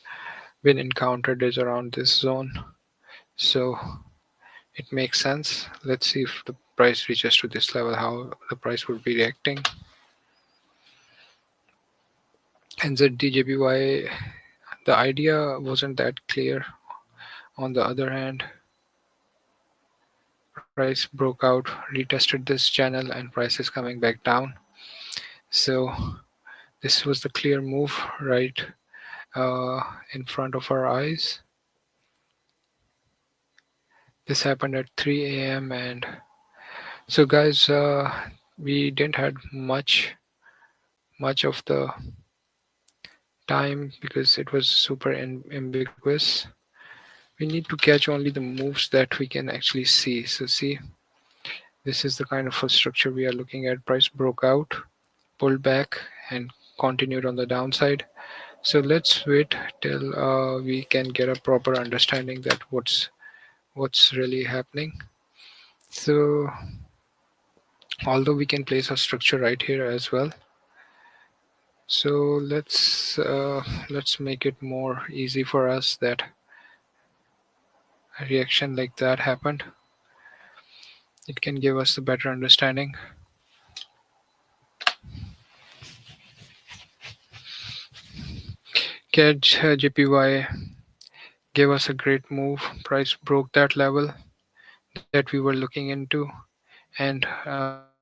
been encountered is around this zone, so it makes sense. Let's see if the price reaches to this level, how the price would be reacting. NZDJPY, the idea wasn't that clear. On the other hand, price broke out, retested this channel, and price is coming back down. So this was the clear move right uh, in front of our eyes. This happened at 3 a.m. and so guys, we didn't had much of the time because it was super ambiguous. We need to catch only the moves that we can actually see. So see, this is the kind of a structure we are looking at. Price broke out, pulled back, and continued on the downside. So let's wait till we can get a proper understanding that what's really happening. So although we can place a structure right here as well, so let's make it more easy for us that a reaction like that happened. It can give us a better understanding. CAD JPY gave us a great move. Price broke that level that we were looking into, and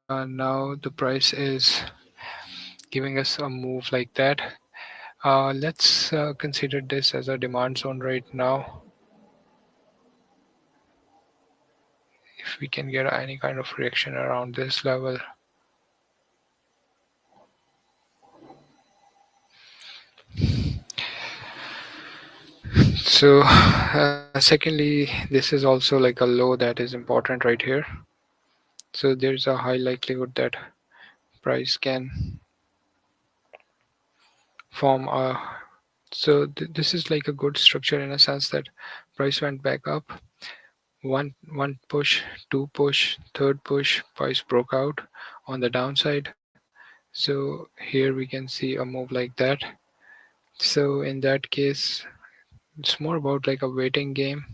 now the price is giving us a move like that. Let's consider this as a demand zone right now. If we can get any kind of reaction around this level. So, secondly, this is also like a low that is important right here. So there's a high likelihood that price can form a. So this is like a good structure in a sense that price went back up. One push, two push, third push, price broke out on the downside. So here we can see a move like that. So in that case, it's more about like a waiting game.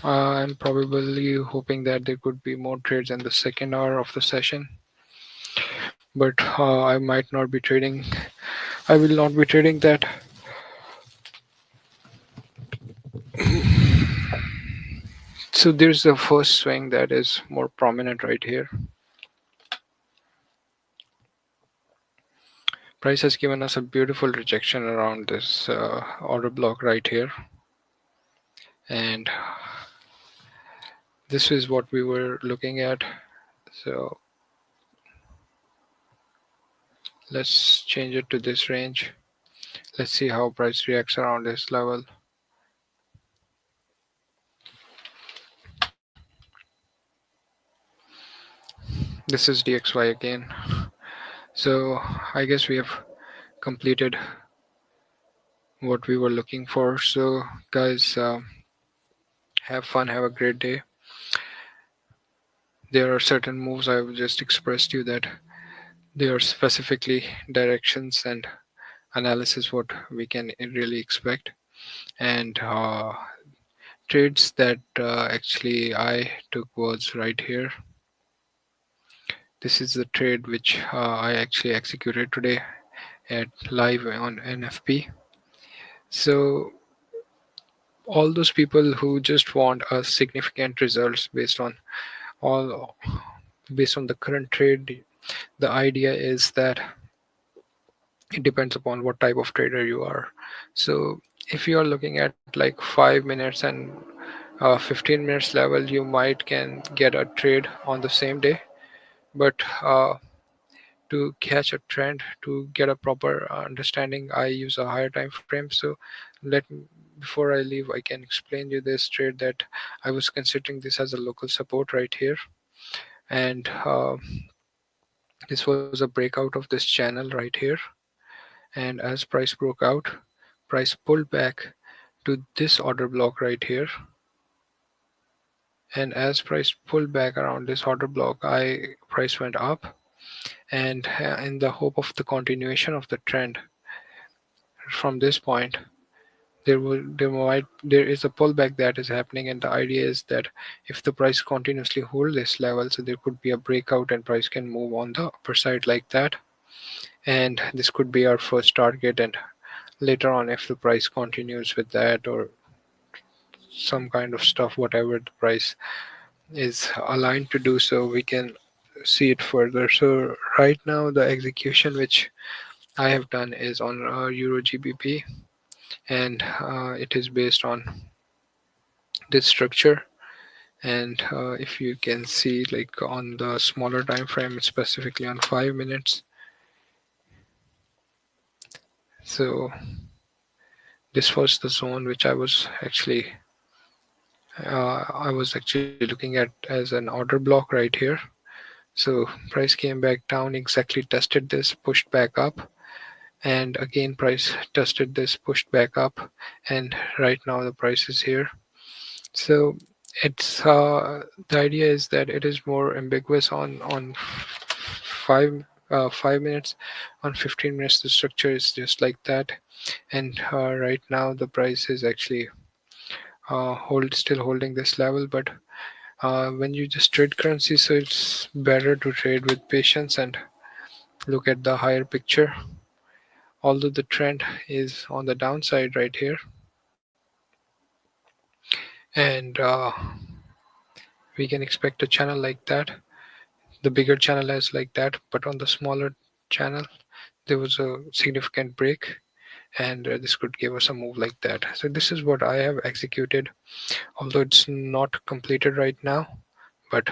I'm probably hoping that there could be more trades in the second hour of the session, but I might not be trading. I will not be trading that. So there's the first swing that is more prominent right here. Price has given us a beautiful rejection around this order block right here, and this is what we were looking at. So let's change it to this range. Let's see how price reacts around this level. This is DXY again. So I guess we have completed what we were looking for. So guys, have fun, have a great day. There are certain moves I've just expressed you that they are specifically directions and analysis what we can really expect, and trades that actually I took was right here. This is the trade which I actually executed today at live on NFP. So all those people who just want a significant results all based on the current trade, the idea is that it depends upon what type of trader you are. So if you are looking at like 5 minutes and 15 minutes level, you might can get a trade on the same day. But to catch a trend, to get a proper understanding, I use a higher time frame. So let me, before I leave, I can explain you this trade that I was considering this as a local support right here. And this was a breakout of this channel right here. And as price broke out, price pulled back to this order block right here. And as price pulled back around this order block, price went up. And in the hope of the continuation of the trend from this point, there is a pullback that is happening, and the idea is that if the price continuously hold this level, so there could be a breakout and price can move on the upper side like that. And this could be our first target, and later on, if the price continues with that or some kind of stuff, whatever the price is aligned to do, so we can see it further. So right now the execution which I have done is on Euro GBP, and it is based on this structure. And if you can see, like on the smaller time frame, specifically on 5 minutes, so this was the zone which I was actually looking at as an order block right here. So price came back down, exactly tested this, pushed back up, and again price tested this, pushed back up, and right now the price is here. So it's the idea is that it is more ambiguous on 5 minutes. On 15 minutes the structure is just like that. And right now the price is actually still holding this level. But when you just trade currency, so it's better to trade with patience and look at the higher picture. Although the trend is on the downside right here, and we can expect a channel like that. The bigger channel is like that, but on the smaller channel there was a significant break, and this could give us a move like that. So this is what I have executed, although it's not completed right now, but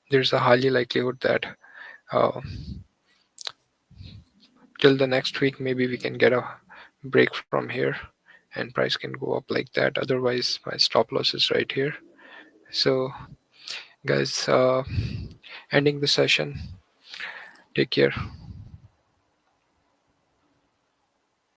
there's a highly likelihood that uh, till the next week maybe we can get a break from here and price can go up like that. Otherwise my stop loss is right here. So guys, ending the session. Take care.